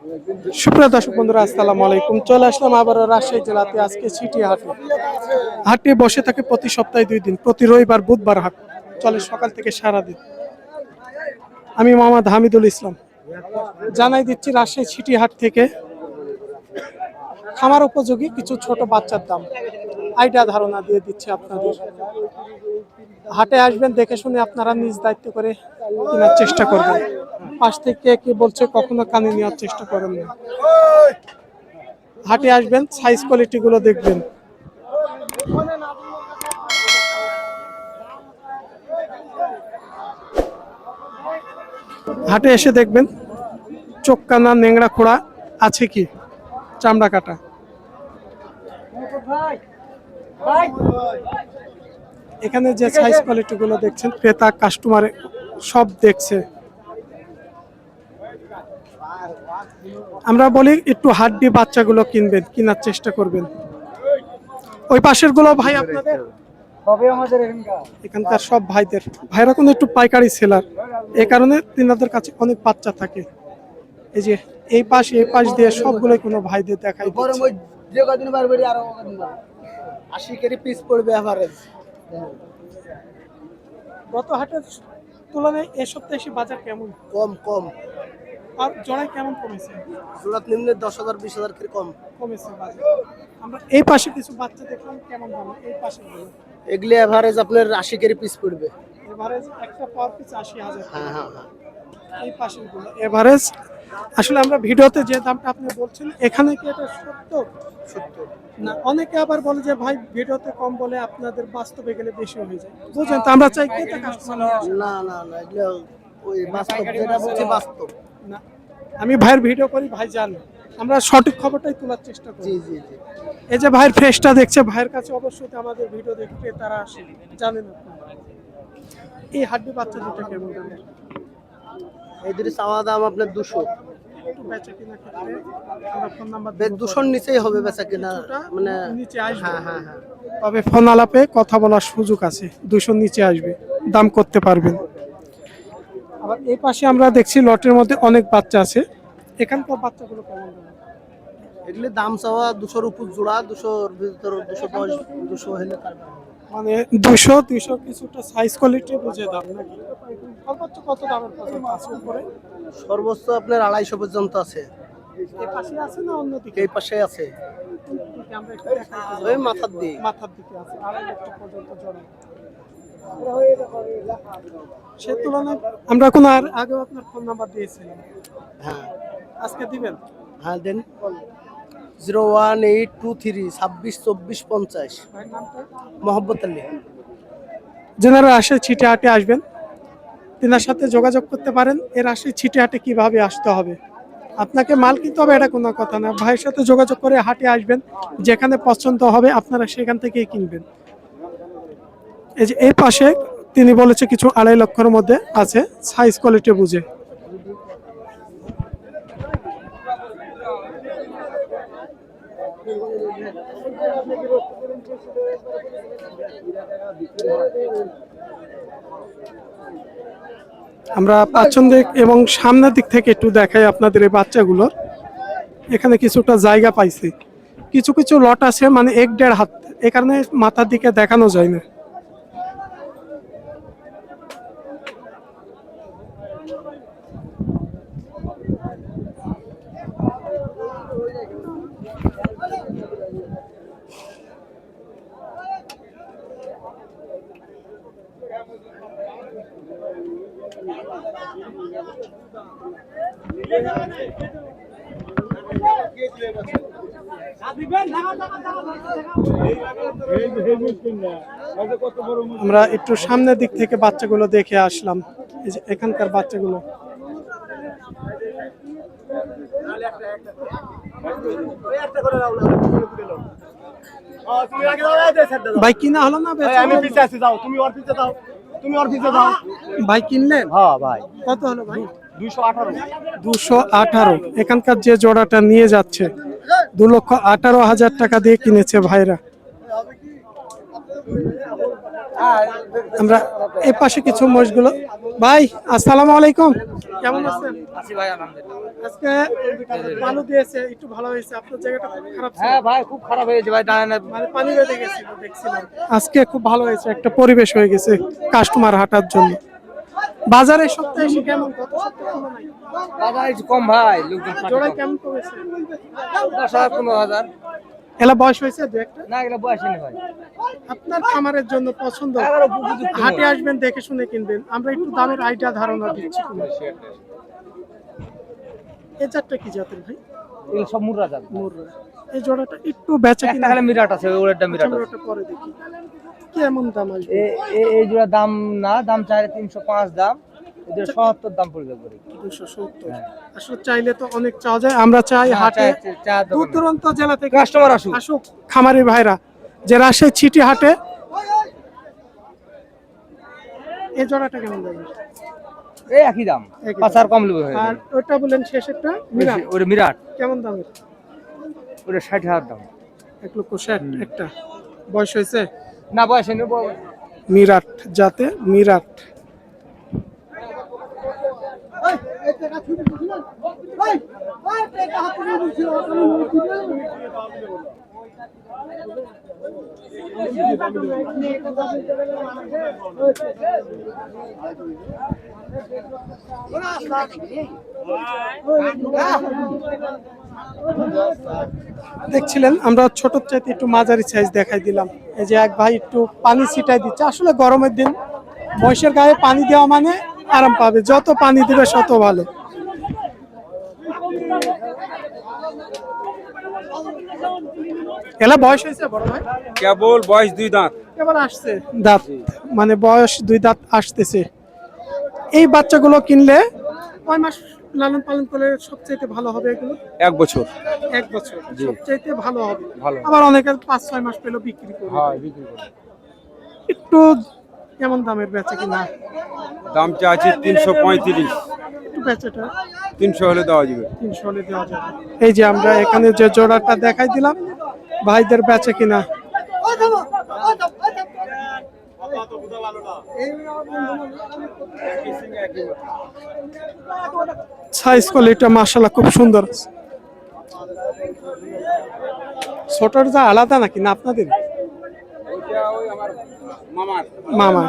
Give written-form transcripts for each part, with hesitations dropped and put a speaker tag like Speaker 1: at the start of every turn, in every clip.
Speaker 1: সুপ্রিয় দর্শক বন্ধুরা, আসসালামু আলাইকুম। চলে আসলাম আবারও রাজশাহী জেলাতে। আজকে সিটি হাটে হাটে বসে থাকে প্রতি সপ্তাহে 2 দিন, প্রতি রবিবার বুধবার হাট চলে সকাল থেকে সারাদিন। আমি মোহাম্মদ হামিদুল ইসলাম জানাই দিচ্ছি রাজশাহী সিটি হাট থেকে খামার উপযোগী কিছু ছোট বাচ্চার দাম আইডিয়া ধারণা দিয়ে দিচ্ছি আপনাদের। হাটে আসবেন, দেখে শুনে আপনারা নিজ দায়িত্ব করে কেনার চেষ্টা করবেন। পাশ থেকে কি বলছে কখনো কানে নেওয়ার চেষ্টা করেন না। হাটে আসবেন, সাইজ কোয়ালিটি গুলো দেখবেন। হাটে এসে দেখবেন চোখ কানা নেংড়া খোড়া আছে কি, চামড়া কাটা। এখানে যে সাইজ কোয়ালিটি গুলো দেখছেন, ক্রেতা কাস্টমার সব দেখছে। আমরা বলি একটু হাড্ডি বাচ্চাগুলো কিনবেন, কেনার চেষ্টা করবেন। ওই পাশের গুলো ভাই আপনাদের, এখানকার সব ভাইদের। ভাইরা কোনো একটু পাইকারি সেলার, এই কারণে তিনাদের কাছে অনেক বাচ্চা থাকে। এই যে এই পাশ দিয়ে সবগুলো কোনো ভাইদের দেখাই দিচ্ছে। গত হাটের তুলনায় এ সপ্তাহে এসে বাজার কেমন?
Speaker 2: কম
Speaker 1: আর জড়াই কেমন কমেছে?
Speaker 2: জোড়াত নিম্নে 10,000 20,000 করে
Speaker 1: কমেছে বাজার। আমরা এই পাশে কিছু বাচ্চা দেখলাম, কেমন দাম এই পাশে?
Speaker 2: এগুলি এভারেজ আপনার 80 করে পিস পড়বে।
Speaker 1: এভারেজ একটা পার পিস 80,000।
Speaker 2: হ্যাঁ।
Speaker 1: এই পাশের গুলো এভারেজ। আসলে আমরা ভিডিওতে যে দামটা আপনি বলছেন, এখানে কি এটা সত্য না? অনেকে আবার বলে যে ভাই ভিডিওতে কম বলে, আপনাদের বাস্তবে গেলে বেশি হয়ে যায়। বুঝছেন তো, আমরা চাই ক্রেতা কাস্টমার
Speaker 2: না এগুলো ওই বাস্তব যেটা বলছি বাস্তব
Speaker 1: না। আমি ভাইয়ের ভিডিও করি, ভাই জানে আমরা সঠিক খবরটাই তোলার চেষ্টা করি।
Speaker 2: জি
Speaker 1: এই যে ভাইয়ের ফ্রেশটা দেখছে, ভাইয়ের কাছে অবশ্যই আমাদের ভিডিও দেখতে তারা আসে, জানেন আপনারা। এই হাড্ডি বাচ্চা দুটো কেমন দামের?
Speaker 2: এই দুটো চাওয়া দাম আপনার 200।
Speaker 1: একটু বেচা কিনা ক্ষেত্রে আমরা ফোন নাম্বার
Speaker 2: 200 নিচেই হবে বেচা কিনা, মানে
Speaker 1: নিচে আসবে।
Speaker 2: হ্যাঁ।
Speaker 1: তবে ফোন আলাপে কথা বলার সুযোগ আছে, 200 নিচে আসবে, দাম করতে পারবেন। আবার এই পাশে আমরা দেখছি লটের মধ্যে অনেক বাচ্চা আছে। এখানকার বাচ্চাগুলো কেমন দাম?
Speaker 2: এগুলি দাম চাওয়া 200 উপর জোড়া, 200 ভিতর 210 200 হলে
Speaker 1: মানে 200 কিছুটা সাইজ কোয়ালিটি বুঝে দাম নাকি? সর্বোচ্চ কত দামের পর্যন্ত আছে উপরে?
Speaker 2: সর্বোচ্চ আপনার 250 পর্যন্ত আছে।
Speaker 1: এই পাশে আছে না অন্যদিকে?
Speaker 2: এই পাশে আছে,
Speaker 1: আমরা একটু দেখাই।
Speaker 2: ওই মাথার
Speaker 1: দিকে আছে 2.5 লক্ষ পর্যন্ত জোড়া। সে তুলনায় আমরা কোন আর আগেও আপনার ফোন নাম্বার দিয়েছিলাম।
Speaker 2: হ্যাঁ
Speaker 1: আজকে দিবেন?
Speaker 2: হ্যাঁ দেন। 01823 26 24 50।
Speaker 1: ভাই নামটা?
Speaker 2: মোহাম্মদ আলী।
Speaker 1: যারা আসে ছিটে হাটে আসবেন, তিনার সাথে যোগাযোগ করতে পারেন। এর আসে ছিটে হাটে কিভাবে আসতে হবে, আপনাকে মাল কিনতে হবে এটা কোনো কথা না। ভাইয়ের সাথে যোগাযোগ করে হাটে আসবেন, যেখানে পছন্দ হবে আপনারা সেখান থেকেই কিনবেন। এই যে এই পাশে তিনি বলেছে কিছু 2.5 লক্ষের মধ্যে আছে, সাইজ কোয়ালিটি বুঝে। আমরা পাঁচন দিক এবং সামনের দিক থেকে একটু দেখাই আপনাদের এই বাচ্চাগুলোর। এখানে কিছুটা জায়গা পাইছে, কিছু লট আছে মানে 1-1.5 হাত, এ কারণে মাথার দিকে দেখানো যায় না। আমরা একটু সামনের দিক থেকে বাচ্চাগুলো দেখে আসলাম। এই যে এখানকার বাচ্চাগুলো ভাই কিনা হলো না?
Speaker 2: আমি পিছে আছি, যাও তুমি ওর পিছে যাও,
Speaker 1: ভাই কিনলেন?
Speaker 2: হ্যাঁ ভাই।
Speaker 1: কত হলো ভাই?
Speaker 2: 218।
Speaker 1: 218। এখানকার যে জোড়াটা নিয়ে যাচ্ছে 2,18,000 টাকা দিয়ে কিনেছে ভাইরা। আমরা এই পাশে কিছু মোষগুলো। ভাই আসসালামু আলাইকুম, কেমন আছেন?
Speaker 3: আছি ভাই আলহামদুলিল্লাহ।
Speaker 1: আজকে বালু দিয়েছে, একটু ভালো হয়েছে। আপনার জায়গাটা খুব খারাপ ছিল,
Speaker 3: হ্যাঁ ভাই খুব খারাপ হয়েছে ভাই, দাঁড়ানো
Speaker 1: মানে পানি বেঁধে গেছিল দেখছিলাম। আজকে খুব ভালো হয়েছে, একটা পরিবেশ হয়ে গেছে কাস্টমার হাঁটার জন্য। বাজারে সপ্তাহে এসে কেমন, গত সপ্তাহে তুলনায়
Speaker 3: বাজার একটু কম ভাই, লোকজন
Speaker 1: জোড়ায় কেমন কমেছে?
Speaker 3: 10,000 15,000।
Speaker 1: এলা বয়স হয়েছে দু একটা?
Speaker 3: না এগুলো বয়সে নেই ভাই,
Speaker 1: আপনার খামারের জন্য পছন্দ,
Speaker 3: 11 উপযুক্ত
Speaker 1: হাটে আসবেন দেখে শুনে কিনবেন। আমরা একটু দামের আইডিয়া ধারণা দিচ্ছি। এই চারটা কি জাতের ভাই?
Speaker 3: এগুলো সব মুর্রা জাত।
Speaker 1: মুর্রা। এই জোড়াটা একটু বেচা
Speaker 3: একটা
Speaker 1: কিনা
Speaker 3: খালি মিরাট আছে, ওরেরটা মিরাট
Speaker 1: আমরা
Speaker 3: আছে।
Speaker 1: ওটা পরে দেখি কেমন দাম আসবে।
Speaker 3: এই জোড়া দাম না, দাম চাইলে 305 দাম, এদের 77 দাম পড়ে যাবে।
Speaker 1: 270। আসলে চাইলে তো অনেক চাওয়া যায়। আমরা চাই হাটে দূর দূরান্ত জেলা থেকে
Speaker 3: কাস্টমার
Speaker 1: আসুক খামারি ভাইরা, যে রাজশাহী ছিটি হাটে। এই জোড়াটা কেমন যাবে?
Speaker 3: এই একই দাম,
Speaker 1: একই
Speaker 3: 5 আর কম নেবে ভাই।
Speaker 1: আর ওটা বলেন শেষেরটা মিরাট,
Speaker 3: ওরে মিরাট,
Speaker 1: কেমন দামের?
Speaker 3: ওরে 60,000 দাম।
Speaker 1: 1,60,000 একটা। বয়স হয়েছে?
Speaker 3: না বয়সে নেব।
Speaker 1: মিরাট জাতে, মিরাট। দেখছিলেন আমরা ছোট চাইতে একটু মাঝারি সাইজ দেখাই দিলাম। এই যে এক ভাই একটু পানি ছিটাই দিচ্ছে। আসলে গরমের দিন মহিষের গায়ে পানি দেওয়া মানে আরাম পাবে, যত পানি দিবে তত ভালো। এলা বয়স হয়েছে বড় ভাই?
Speaker 4: কেবল বয়স 2 দাঁত।
Speaker 1: কেবল আসছে দাঁত, মানে বয়স 2 দাঁত আসতেছে। এই বাচ্চাগুলো কিনলে কয় মাস লালন পালন করলে সবচেয়ে ভালো হবে? এগুলো
Speaker 4: 1 বছর।
Speaker 1: 1 বছর সবচেয়ে ভালো হবে।
Speaker 4: ভালো।
Speaker 1: আবার অনেকে 5-6 মাস পেলেও বিক্রি করে।
Speaker 4: হ্যাঁ বিক্রি করে।
Speaker 1: একটু কেমন দামের বেচা কিনা?
Speaker 4: দাম চাচ্ছি 335।
Speaker 1: একটু বেচাটা
Speaker 4: 300 হলে দেওয়া যাবে।
Speaker 1: 300 হলে দেওয়া যাবে। এই যে আমরা এখানে যে জোড়াটা দেখাই দিলাম, ভাইদের বেচা কিনা। সাইজ কোয়ালিটি মাশাআল্লাহ খুব সুন্দর। ছোটর যা আলাদা নাকি না আপনাদের? মামার।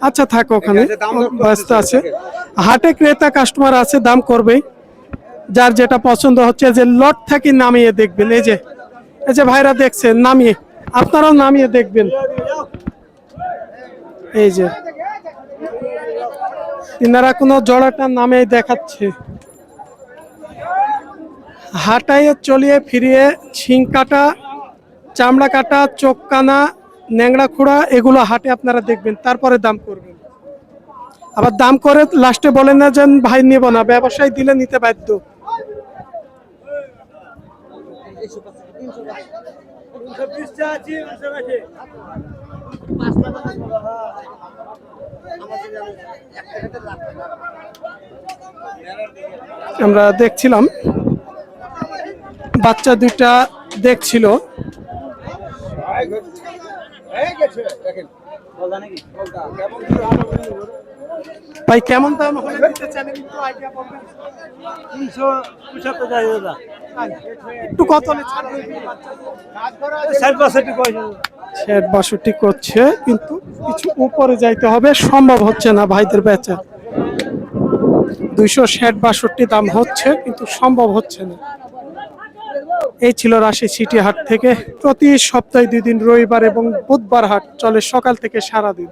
Speaker 1: আচ্ছা থাকো ওখানে, ব্যস্ত আছে। হাটে ক্রেতা কাস্টমার আছে, দাম করবেই। যার যেটা পছন্দ হচ্ছে যে লট থেকে নামিয়ে দেখবেন। এই যে ভাইরা দেখছেন নামিয়ে, আপনারাও নামিয়ে দেখবেন। এই যে ইনারা কোনো জোড়াটা নামে দেখাচ্ছে। হাটায় চলিয়ে ফিরিয়ে শিং কাটা, চামড়া কাটা, চোখ কানা, ন্যাংড়া খোড়া এগুলো হাটে আপনারা দেখবেন, তারপরে দাম করবেন। আবার দাম করে লাস্টে বলেন না যে ভাই নেব না, ব্যবসায়ী দিলে নিতে বাধ্য। আমরা দেখছিলাম বাচ্চা দুইটা দেখছিল। ভাই কেমন দাম হলে দিতে চান একটু আইডিয়া বলবেন?
Speaker 2: 375 চাই দাদা।
Speaker 1: একটু কত হলে ছাড়বে? 60-62 করছে, কিন্তু কিছু উপরে যাইতে হবে, সম্ভব হচ্ছে না ভাইদের বেচা। 260-62 দাম হচ্ছে, কিন্তু সম্ভব হচ্ছে না। এই ছিল রাজশাহী সিটি হাট থেকে। প্রতি সপ্তাহে 2 দিন রবিবার এবং বুধবার হাট চলে সকাল থেকে সারাদিন।